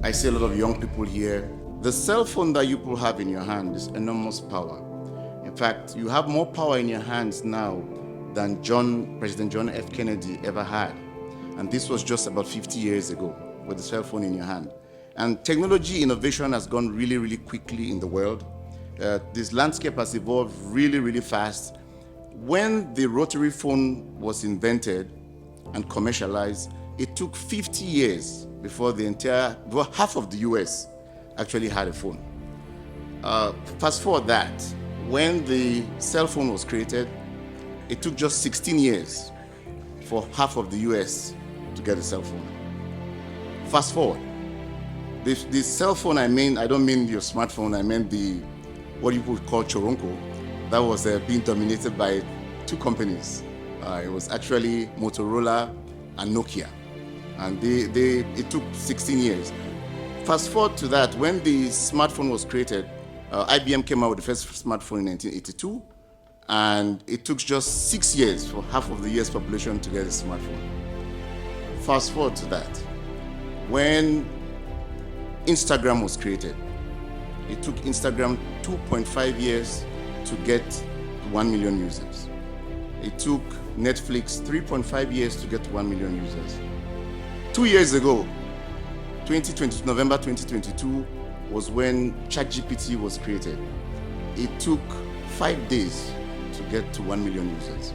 I see a lot of young people here. The cell phone that you people have in your hand is enormous power. In fact, you have more power in your hands now than President John F. Kennedy ever had. And this was just about 50 years ago with the cell phone in your hand. And technology innovation has gone really, really quickly in the world. This landscape has evolved really, really fast. When the rotary phone was invented and commercialized, it took 50 years before half of the US actually had a phone. Fast forward that, when the cell phone was created, it took just 16 years for half of the US to get a cell phone. Fast forward. The cell phone, I don't mean your smartphone, I meant what you would call choronko. That was being dominated by two companies. It was actually Motorola and Nokia. And it took 16 years. Fast forward to that, when the smartphone was created, IBM came out with the first smartphone in 1982, and it took just 6 years for half of the US population to get a smartphone. Fast forward to that, when Instagram was created, it took Instagram 2.5 years to get 1 million users. It took Netflix 3.5 years to get 1 million users. 2 years ago, November 2022, was when ChatGPT was created. It took 5 days to get to 1 million users.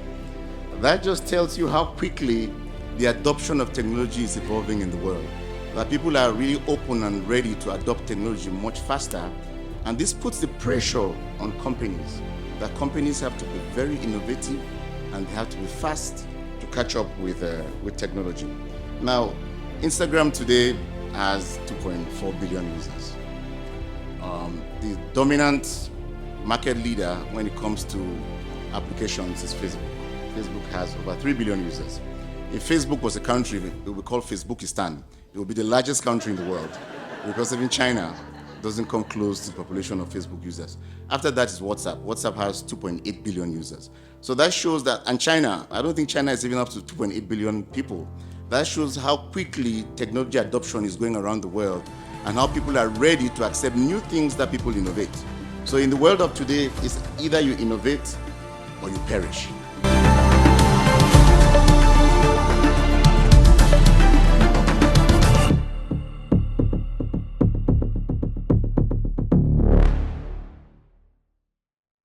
That just tells you how quickly the adoption of technology is evolving in the world. That people are really open and ready to adopt technology much faster. And this puts the pressure on companies, that companies have to be very innovative and they have to be fast to catch up with technology. Now, Instagram today has 2.4 billion users. The dominant market leader when it comes to applications is Facebook. Facebook has over 3 billion users. If Facebook was a country, it would be called Facebookistan. It would be the largest country in the world, because even China doesn't come close to the population of Facebook users. After that is WhatsApp. WhatsApp has 2.8 billion users. So that shows that, and China, I don't think China is even up to 2.8 billion people. That shows how quickly technology adoption is going around the world and how people are ready to accept new things that people innovate. So in the world of today, it's either you innovate or you perish.